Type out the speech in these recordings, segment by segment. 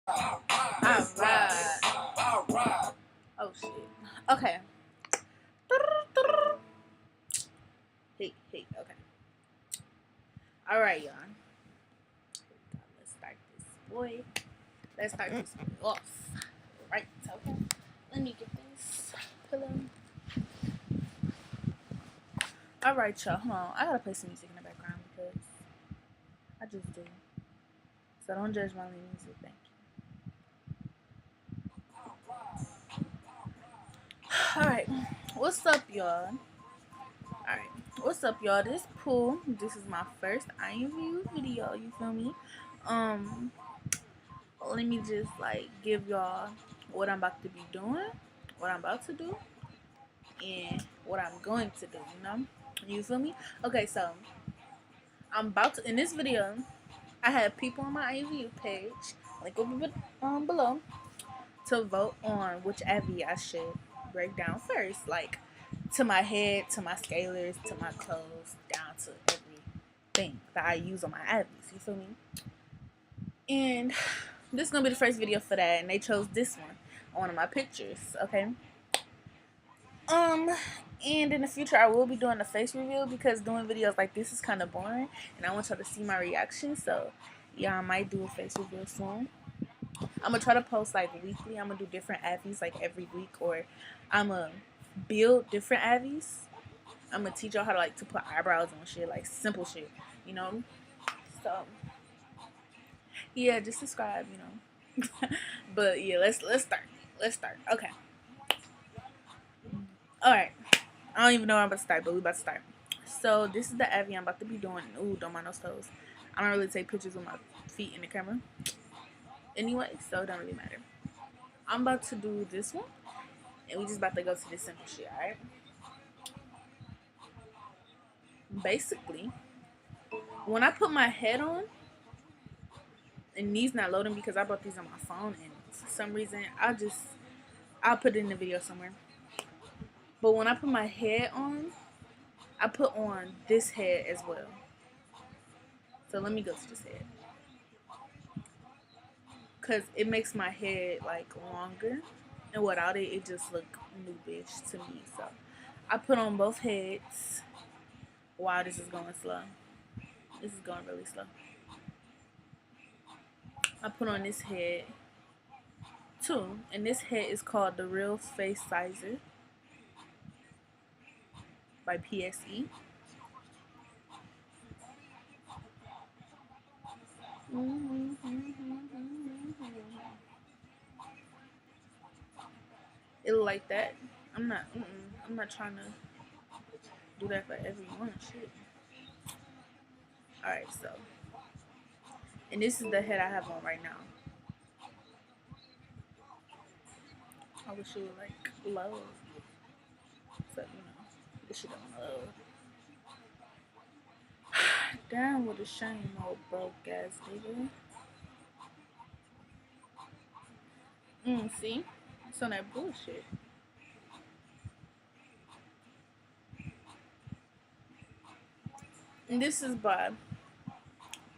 Alright. Oh shit. Okay. Hey, okay. Alright, y'all. Let's start this boy. Let's start this boy off. Right, okay. Let me get this pillow. Alright, y'all. Hold on. I gotta play some music in the background because I just do. So don't judge my music. Thank you. Alright. What's up, y'all? Alright. What's up, y'all? This Pool. This is my first imvu video. You feel me? Let me just like give y'all what I'm about to be doing, what I'm about to do, and what I'm going to do. You feel me? Okay, so I'm about to in this video. I have people on my imvu page, link below, to vote on which IV I should break down first, like to my head, to my scalers, to my clothes, down to everything that I use on my IVs. You feel me? And this is gonna be the first video for that, and they chose this one on one of my pictures. Okay. And in the future, I will be doing a face reveal because doing videos like this is kind of boring, and I want y'all to see my reaction. So, yeah, I might do a face reveal soon. I'm gonna try to post like weekly. I'm gonna do different avies like every week, or I'm gonna build different avies. I'm gonna teach y'all how to like to put eyebrows on shit, like simple shit, you know. So, yeah, just subscribe, you know. But yeah, let's start. Let's start. Okay. All right. I don't even know where I'm about to start, but we about to start. So this is the Avi I'm about to be doing. Ooh, don't mind those toes. I don't really take pictures with my feet in the camera. Anyway, so it don't really matter. I'm about to do this one, and we just about to go to this simple shit, alright? Basically, when I put my head on, and these not loading because I bought these on my phone, and for some reason, I'll put it in the video somewhere. But when I put my head on, I put on this head as well. So let me go to this head. Because it makes my head like longer, and without it, it just look noobish to me. So I put on both heads. Wow, this is going slow. This is going really slow. I put on this head too, and this head is called the Real Face Sizer by PSE. It look like that. I'm not trying to do that for everyone. Shit. All right, so, and this is the head I have on right now. I wish it would like low. So, you know, this shit on low. Damn, what a shame, old broke ass nigga. See? It's on that bullshit. And this is by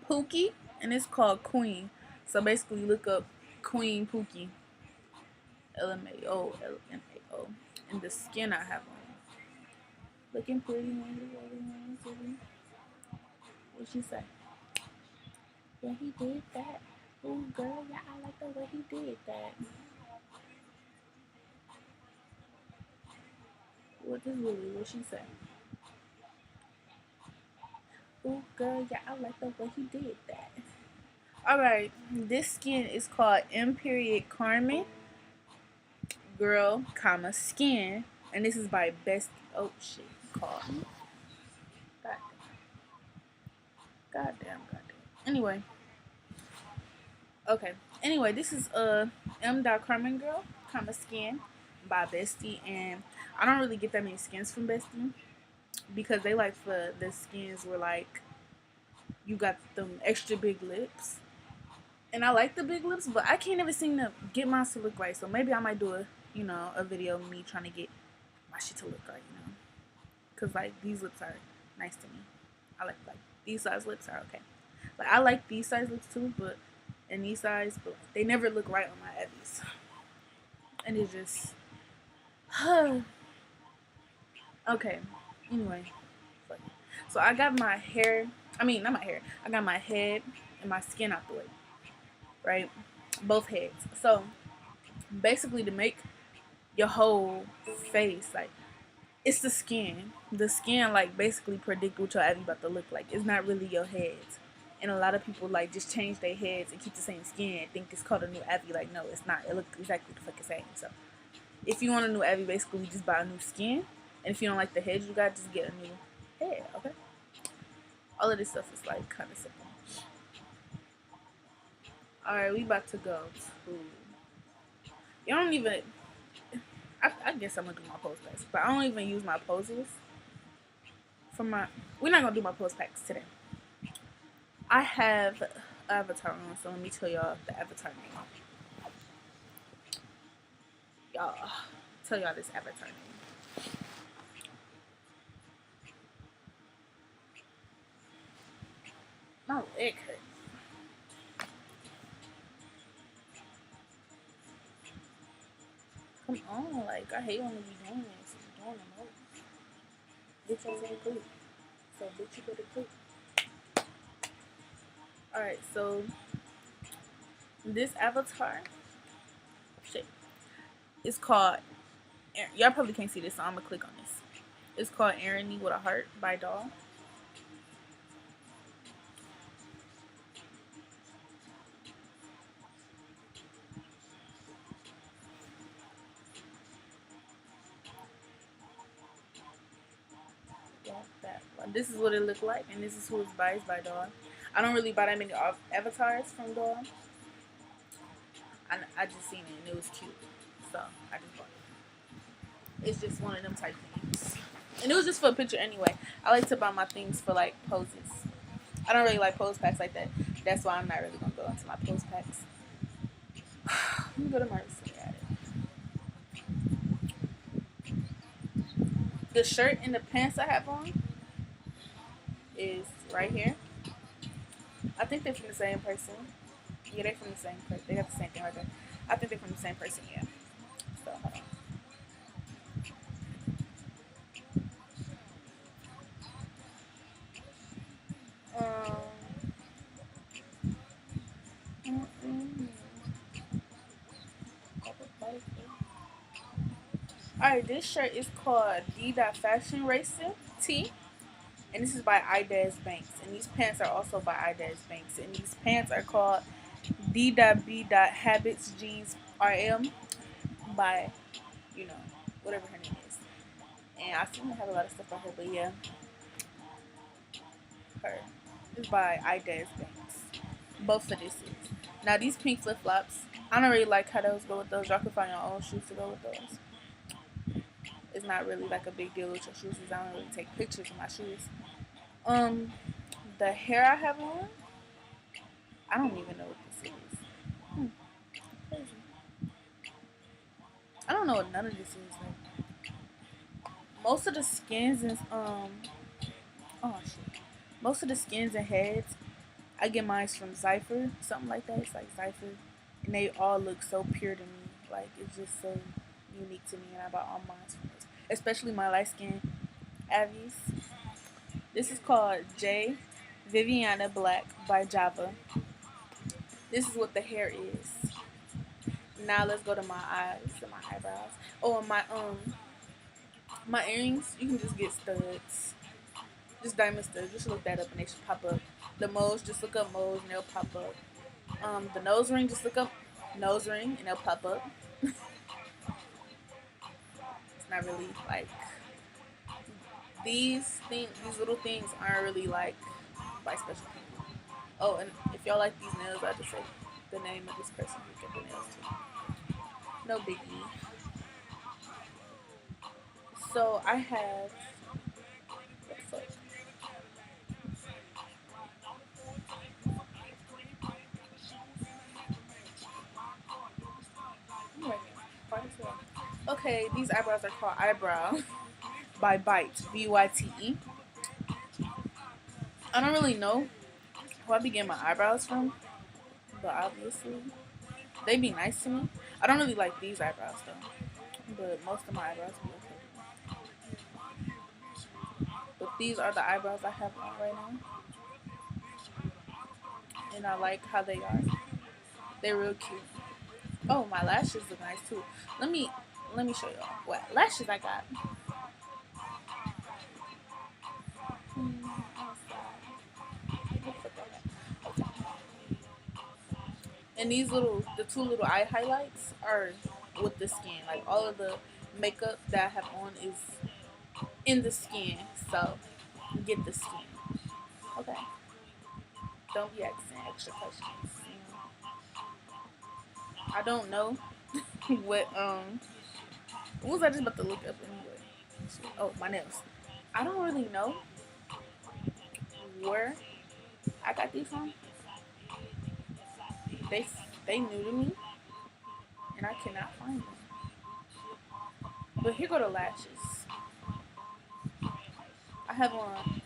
Pookie, and it's called Queen. So basically, look up Queen Pookie. LMAO. And the skin I have on. Looking pretty. What she say? Yeah, he did that. Ooh, girl, yeah, I like the way he did that. What is Willie? What she say? Ooh, girl, yeah, I like the way he did that. Alright, this skin is called M. Carmen Girl, Skin. And this is by Best. Oh, shit. Called. Goddamn. Anyway. Okay. Anyway, this is M. Carmen Girl, Skin by Bestie. And I don't really get that many skins from Bestie because they like for the skins where like you got them extra big lips. And I like the big lips, but I can't ever seem to get mine to look right. So maybe I might do a video of me trying to get my shit to look right, you know. Because, like, these lips are nice to me. I like these size lips are okay. Like, I like these size lips too, but and these sides, but they never look right on my Evvies. And it's just, okay. Anyway, so I got my hair. I mean, not my hair. I got my head and my skin out the way, right? Both heads. So basically, to make your whole face like it's the skin. The skin like basically predict what your Evie about to look like. It's not really your heads. And a lot of people like just change their heads and keep the same skin and think it's called a new Evie. Like no, it's not. It looks exactly the fucking same. So if you want a new Evie, basically just buy a new skin. And if you don't like the head you got, just get a new head. Okay. All of this stuff is like kind of simple. All right, we about to go to. You don't even. I guess I'm gonna do my pose packs, but I don't even use my poses for my. We're not gonna do my pose packs today. I have avatar on, so let me tell y'all the avatar name. Y'all, tell y'all this avatar name. My leg hurts. Come on, like I hate when we be doing this. We're doing the most. Bitch, I said click. So bitch, you better click. All right, so this avatar, shit, it's called. Y'all probably can't see this, so I'm gonna click on this. It's called Irony with a Heart by Doll. This is what it looked like, and this is who it's by. It's by Doll. I don't really buy that many avatars from Doll. I just seen it and it was cute, so I just bought it. It's just one of them type things, and it was just for a picture anyway. I like to buy my things for like poses. I don't really like pose packs like that. That's why I'm not really gonna go into my pose packs. Let me go to my receipt at it. The shirt and the pants I have on is right here. I think they're from the same person. Yeah, they're from the same person. They got the same thing right there. I think they're from the same person, yeah. So, hold on. Alright, this shirt is called D.Fashion Racing T. And this is by Ides Banks. And these pants are also by Ides Banks. And these pants are called D.B.Habits Jeans RM by, you know, whatever her name is. And I still have a lot of stuff by her, but yeah. Her. It's by Ides Banks. Both of this is. Now these pink flip flops, I don't really like how those go with those. Y'all can find your own shoes to go with those. It's not really like a big deal with your shoes because I don't really take pictures of my shoes. The hair I have on, I don't even know what this is. Crazy. I don't know what none of this is. Like, most of the skins and oh shit. Most of the skins and heads, I get mine from Zypher, something like that. It's like Zypher, and they all look so pure to me. Like it's just so unique to me, and I bought all mine from this, especially my light skin Avies. This is called J Viviana Black by Java. This is what the hair is. Now let's go to my eyes and my eyebrows. Oh, and my earrings, you can just get studs. Just diamond studs. Just look that up and they should pop up. The moles, just look up moles and they'll pop up. The nose ring, just look up nose ring and they'll pop up. It's not really like these little things aren't really like by special people. Oh, and if y'all like these nails, I just say the name of this person who get the nails too. No biggie. So I have what the fuck? Okay, these eyebrows are called Eyebrow by Bite, B-Y-T-E. I don't really know who I began my eyebrows from, but obviously they be nice to me. I don't really like these eyebrows though, but most of my eyebrows be okay. But these are the eyebrows I have on right now, and I like how they are. They're real cute. Oh, my lashes look nice too. Let me show y'all what lashes I got. And these the two little eye highlights are with the skin. Like all of the makeup that I have on is in the skin. So get the skin. Okay. Don't be asking extra questions. I don't know what was I just about to look up anyway? Oh, my nails. I don't really know where I got these from. They they new to me, and I cannot find them. But here go the lashes. I have on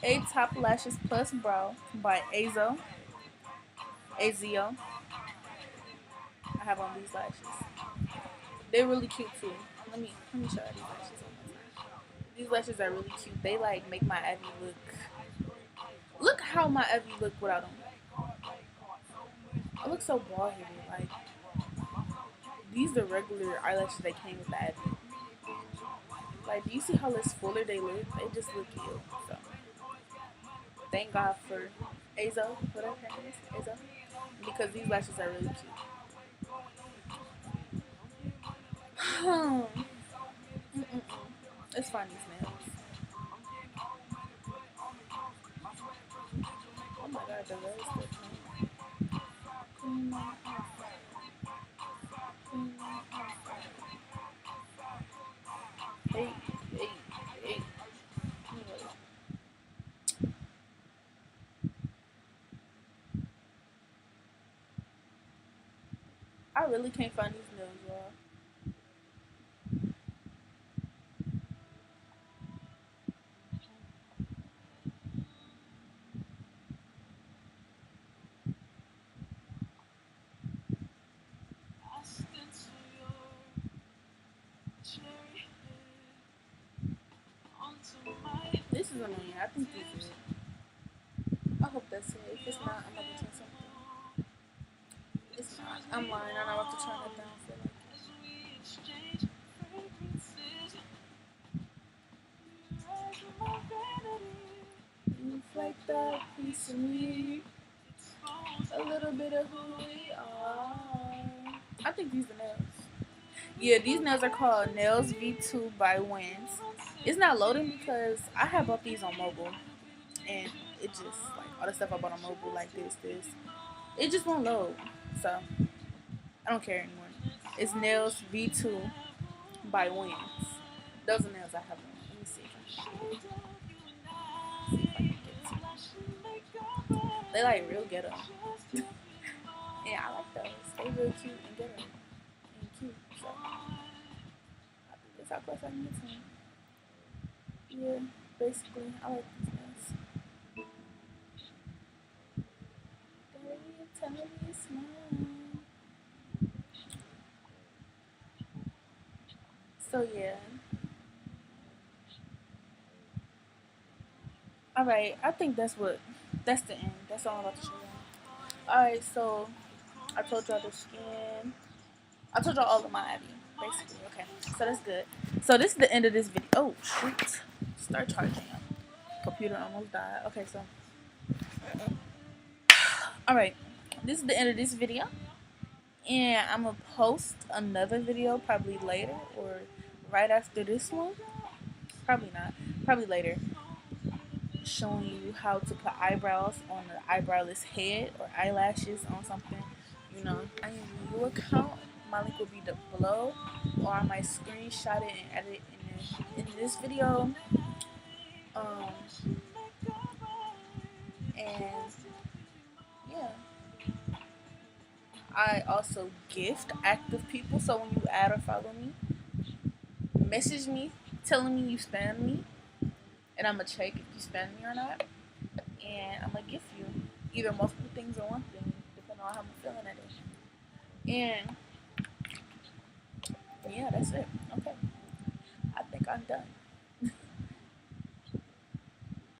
A Top Lashes Plus Brow by Azo. Azo. I have on these lashes. They're really cute too. Let me show you these lashes. These lashes are really cute. They like make my Abby look. Look how my Abby look without them. I look so bald headed. Like these are regular eyelashes that came with the Abby. Like, do you see how less fuller they look? They just look cute. So thank God for Azo, whatever her name is, Azo, because these lashes are really cute. Let's find these nails. Oh my God, the rose still Hey, hey, hey. I really can't find these nails, y'all. This is annoying. I think this is it. I hope that's it. If it's not, I'm about to try something. It's not. I'm lying. I'm about to try that down for like. Like that piece of me, a little bit of who we are. I think these are nails. Yeah, these nails are called Nails V2 by Wins. It's not loading because I have bought these on mobile, and it just like all the stuff I bought on mobile, like this, it just won't load. So I don't care anymore. It's Nails V2 by Wins. Those are nails I have on. Let me see if I can They like real ghetto. Yeah, I like those. They real cute and ghetto and cute. So that's how close I can get to them. Yeah, basically, I like these nails. Tell me you smile. So yeah. Alright, I think that's the end. That's all I'm about to show you. Alright, so I told y'all the skin. I told y'all all of my Abby, basically. Okay, so that's good. So this is the end of this video. Oh shoot! Start charging up. Computer almost died. Okay, so all right, this is the end of this video, and I'm gonna post another video probably later or right after this one. Probably not. Probably later. Showing you how to put eyebrows on an eyebrowless head or eyelashes on something. You know, I imvu account. My link will be below, or I might screenshot it and edit it in this video. And yeah, I also gift active people. So when you add or follow me, message me telling me you spam me, and I'm gonna check if you spam me or not, and I'm gonna gift you either multiple things or one thing. And yeah, that's it. Okay, I think I'm done.